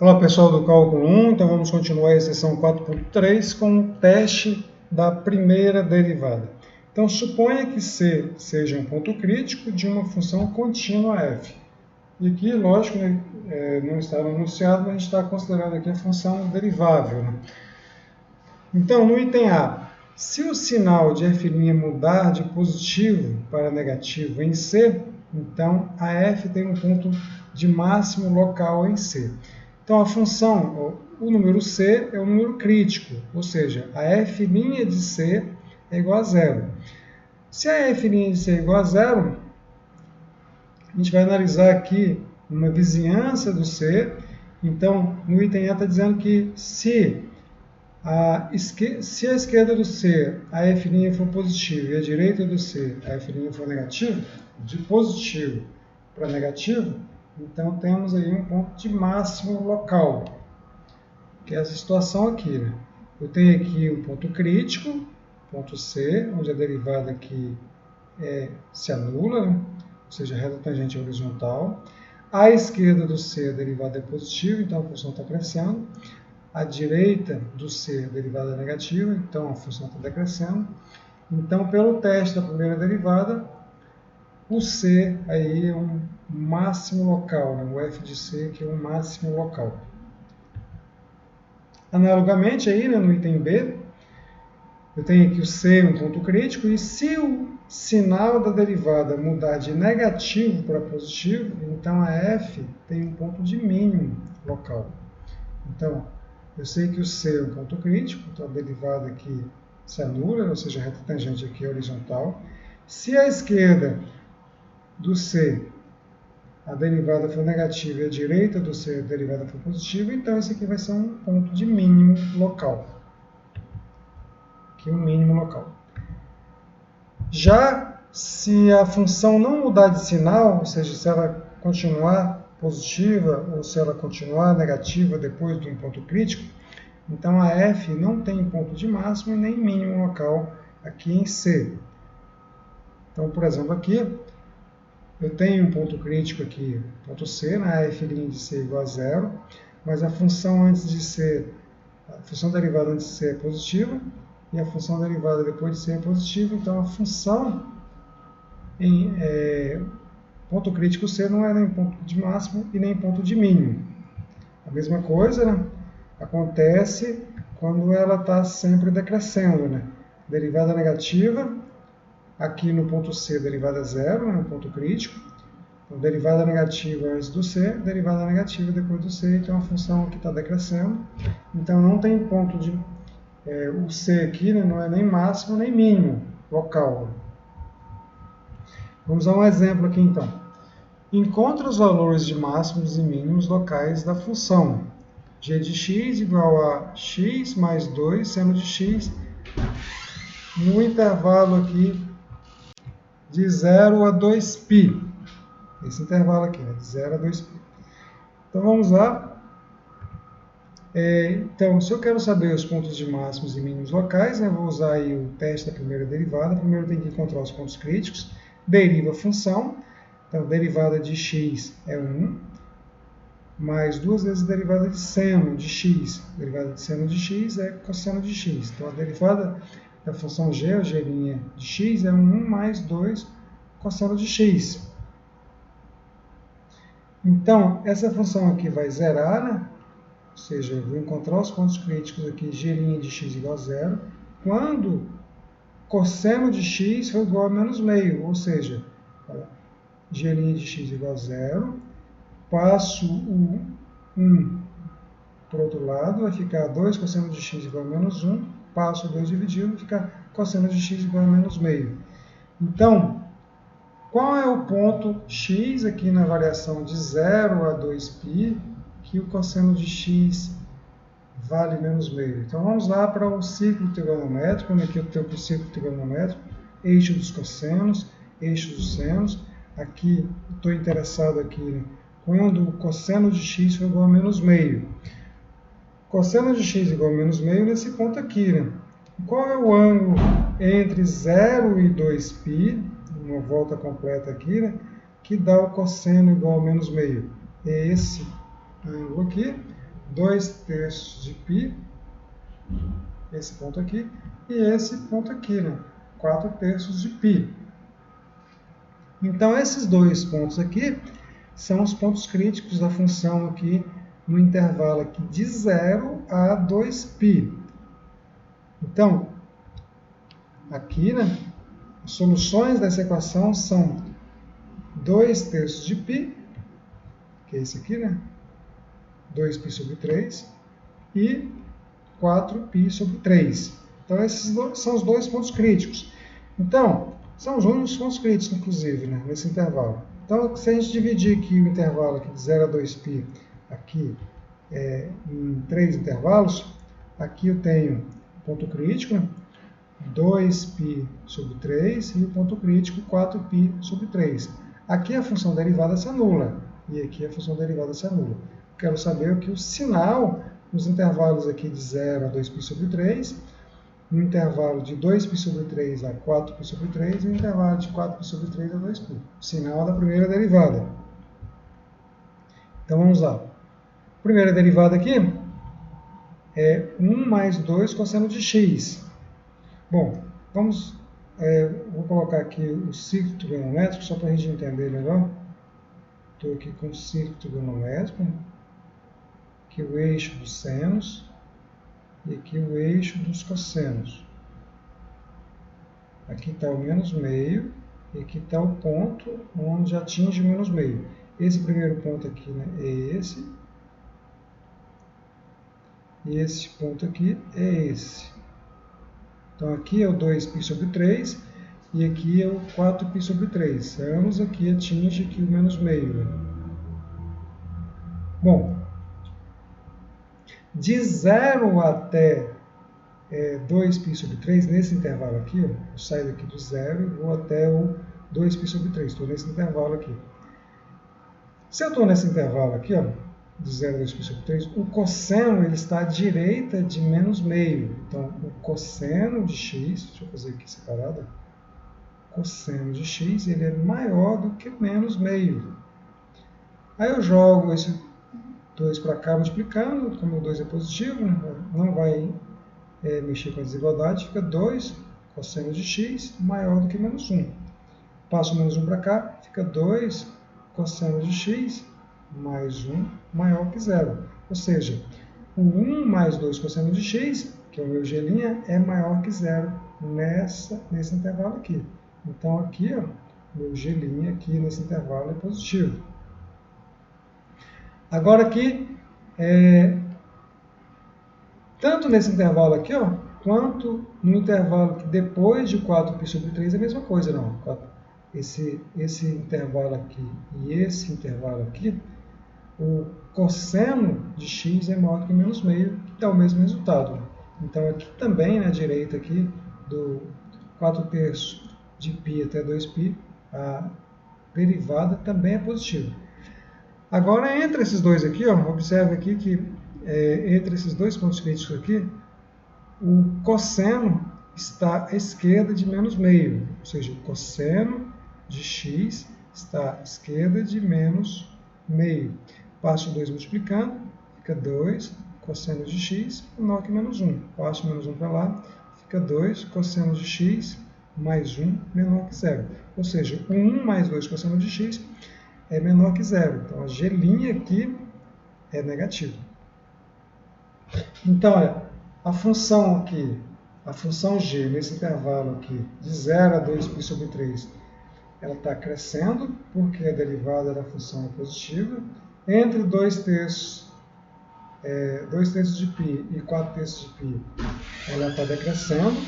Olá pessoal do Cálculo 1, então vamos continuar a exerção 4.3 com o teste da primeira derivada. Então suponha que C seja um ponto crítico de uma função contínua f. E aqui, lógico, não está anunciado, mas a gente está considerando aqui a função derivável. Então no item A, se o sinal de f' mudar de positivo para negativo em C, então a f tem um ponto de máximo local em C. Então, a função, o número C é um número crítico, ou seja, a f' de C é igual a zero. Se a f' de C é igual a zero, a gente vai analisar aqui uma vizinhança do C. Então, no item A está dizendo que se a esquerda do C, a f' for positiva, e a direita do C, a f' for negativa, de positivo para negativo, então temos aí um ponto de máximo local, que é essa situação aqui. Eu tenho aqui um ponto crítico, ponto C, onde a derivada aqui se anula, ou seja, a reta tangente é horizontal. À esquerda do C, a derivada é positiva, então a função está crescendo. À direita do C, a derivada é negativa, então a função está decrescendo. Então, pelo teste da primeira derivada, o C aí é um máximo local, o f de C aqui é um máximo local. Analogamente, aí, no item B, eu tenho aqui o C, um ponto crítico, e se o sinal da derivada mudar de negativo para positivo, então a f tem um ponto de mínimo local. Então, eu sei que o C é um ponto crítico, então a derivada aqui se anula, ou seja, a reta tangente aqui é horizontal. Se a esquerda do C, a derivada for negativa e a direita do C, a derivada for positiva, então esse aqui vai ser um ponto de mínimo local. Aqui um mínimo local. Já se a função não mudar de sinal, ou seja, se ela continuar positiva ou se ela continuar negativa depois de um ponto crítico, então a f não tem ponto de máximo nem mínimo local aqui em C. Então, por exemplo, aqui eu tenho um ponto crítico aqui, ponto C, a f' de C igual a zero, mas a função antes de C, a função derivada antes de C é positiva, e a função derivada depois de C é positiva, então a função em ponto crítico C não é nem ponto de máximo e nem ponto de mínimo. A mesma coisa acontece quando ela está sempre decrescendo. Derivada negativa, aqui no ponto C, derivada zero, no ponto crítico. Então, derivada negativa antes do C, derivada negativa depois do C, então a função aqui está decrescendo. Então não tem ponto de... o C aqui não é nem máximo nem mínimo local. Vamos a um exemplo aqui então. Encontre os valores de máximos e mínimos locais da função g de x igual a x mais 2, sendo de x no intervalo aqui de 0 a 2π. Esse intervalo aqui, de 0 a 2π. Então vamos lá. Então, se eu quero saber os pontos de máximos e mínimos locais, eu vou usar aí o teste da primeira derivada. Primeiro eu tenho que encontrar os pontos críticos. Deriva a função. Então, derivada de x é 1, mais 2 vezes a derivada de seno de x. A derivada de seno de x é cosseno de x. Então, a derivada da função g, a g' de x, é 1 mais 2 cosseno de x. Então, essa função aqui vai zerar, ou seja, eu vou encontrar os pontos críticos aqui, g' de x igual a zero, quando cosseno de x for igual a menos meio, ou seja, g' de x igual a zero, passo o 1 para o outro lado, vai ficar 2 cosseno de x igual a menos 1, passo o 2 dividido, vai ficar cosseno de x igual a menos meio. Então, qual é o ponto x aqui na variação de 0 a 2π, que o cosseno de x vale menos meio? Então, vamos lá para o círculo trigonométrico, aqui eu tenho o círculo trigonométrico, eixo dos cossenos, eixo dos senos. Aqui, estou interessado aqui quando o cosseno de x for igual a menos meio. Cosseno de x igual a menos meio nesse ponto aqui. Qual é o ângulo entre 0 e 2π, uma volta completa aqui, que dá o cosseno igual a menos meio? É esse ângulo aqui. 2/3 de π, esse ponto aqui, e esse ponto aqui, né? 4/3 de π. Então, esses dois pontos aqui são os pontos críticos da função aqui no intervalo aqui de 0 a 2π. Então, aqui, né, as soluções dessa equação são 2/3 de π, que é esse aqui, né? 2π sobre 3, e 4π sobre 3. Então, esses são os dois pontos críticos. Então, são os únicos pontos críticos, inclusive, né, nesse intervalo. Então, se a gente dividir aqui o intervalo aqui de 0 a 2π aqui, em 3 intervalos, aqui eu tenho o ponto crítico, né, 2π sobre 3, e o ponto crítico 4π sobre 3. Aqui a função derivada se anula, e aqui a função derivada se anula. Quero saber o que o sinal nos intervalos aqui de 0 a 2π sobre 3, no intervalo de 2π sobre 3 a 4π sobre 3 e no intervalo de 4π sobre 3 a 2π. O sinal da primeira derivada. Então vamos lá. Primeira derivada aqui é 1 mais 2 cosseno de x. Bom, vou colocar aqui o círculo trigonométrico só para a gente entender melhor. Estou aqui com o círculo trigonométrico, aqui o eixo dos senos e aqui o eixo dos cossenos. Aqui está o menos meio e aqui está o ponto onde atinge o menos meio. Esse primeiro ponto aqui, né, é esse. E esse ponto aqui é esse. Então aqui é o 2π sobre 3 e aqui é o 4π sobre 3. Ambos aqui atingem aqui o menos meio. Bom, de 0 até 2π sobre 3, nesse intervalo aqui, ó, eu saio daqui do 0 e vou até o 2π sobre 3. Estou nesse intervalo aqui. Se eu estou nesse intervalo aqui, ó, de 0 a 2π sobre 3, o cosseno ele está à direita de menos meio. Então, o cosseno de x, deixa eu fazer aqui separado, o cosseno de x ele é maior do que menos meio. Aí eu jogo esse 2 para cá multiplicando, como o 2 é positivo, não vai mexer com a desigualdade, fica 2 cosseno de x maior do que menos 1. Passo o menos 1 para cá, fica 2 cosseno de x mais 1 maior que 0. Ou seja, o 1 mais 2 cosseno de x, que é o meu g', é maior que 0 nesse intervalo aqui. Então, aqui, ó, meu g' aqui nesse intervalo é positivo. Agora aqui, tanto nesse intervalo aqui, ó, quanto no intervalo que depois de 4π sobre 3 é a mesma coisa, não. Esse intervalo aqui e esse intervalo aqui, o cosseno de x é maior que menos meio, que dá o mesmo resultado. Então aqui também, na direita aqui, do 4/3 de π até 2π, a derivada também é positiva. Agora, entre esses dois aqui, ó, observe aqui que entre esses dois pontos críticos aqui, o cosseno está à esquerda de menos meio, ou seja, o cosseno de x está à esquerda de menos meio. Passo o 2 multiplicando, fica 2 cosseno de x menor que menos 1. Passo o menos 1 para lá, fica 2 cosseno de x mais 1 menor que 0. Ou seja, o 1 mais 2 cosseno de x é menor que 0. Então, a g' aqui é negativa. Então, olha, a função aqui, a função g nesse intervalo aqui, de 0 a 2π sobre 3, ela está crescendo, porque a derivada da função é positiva. Entre 2/3 de π e 4/3 de π, ela está decrescendo,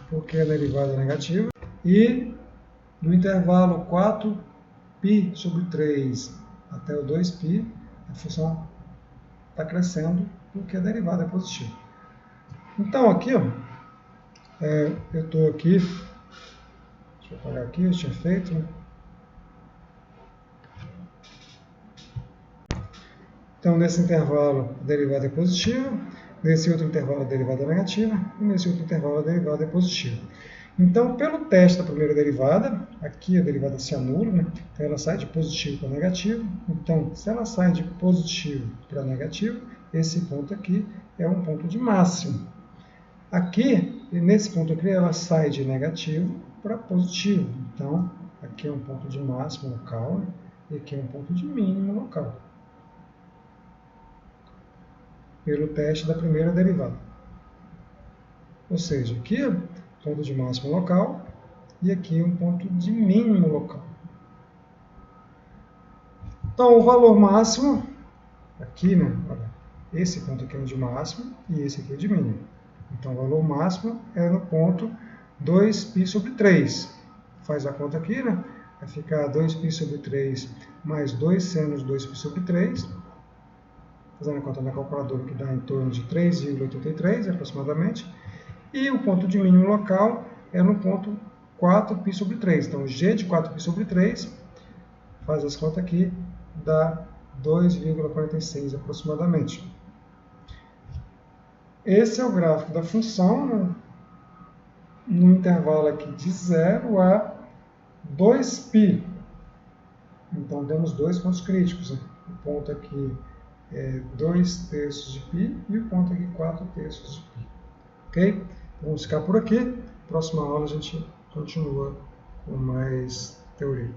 porque a derivada é negativa. E no intervalo 4π sobre 3 até o 2π, a função está crescendo, porque a derivada é positiva. Então, aqui, ó, eu estou aqui, deixa eu apagar aqui, eu tinha feito, né? Então, nesse intervalo, a derivada é positiva, nesse outro intervalo, a derivada é negativa, e nesse outro intervalo, a derivada é positiva. Então, pelo teste da primeira derivada, aqui a derivada se anula, né? Então ela sai de positivo para negativo. Então, se ela sai de positivo para negativo, esse ponto aqui é um ponto de máximo. Aqui, nesse ponto aqui, ela sai de negativo para positivo. Então, aqui é um ponto de máximo local, né? E aqui é um ponto de mínimo local. Pelo teste da primeira derivada. Ou seja, aqui é ponto de máximo local e aqui é um ponto de mínimo local. Então, o valor máximo, aqui, né? Olha, esse ponto aqui é o de máximo e esse aqui é o de mínimo. Então, o valor máximo é no ponto 2π sobre 3. Faz a conta aqui, né? Vai ficar 2π sobre 3 mais 2 seno de 2π sobre 3. Fazendo a conta na calculadora, que dá em torno de 3,83 aproximadamente. E o ponto de mínimo local é no ponto 4π sobre 3. Então, g de 4π sobre 3, faz as contas aqui, dá 2,46 aproximadamente. Esse é o gráfico da função, né, no intervalo aqui de 0 a 2π. Então, temos dois pontos críticos. Né? O ponto aqui é 2/3 de π e o ponto aqui 4/3 de π. Ok? Vamos ficar por aqui. Próxima aula a gente continua com mais teoria.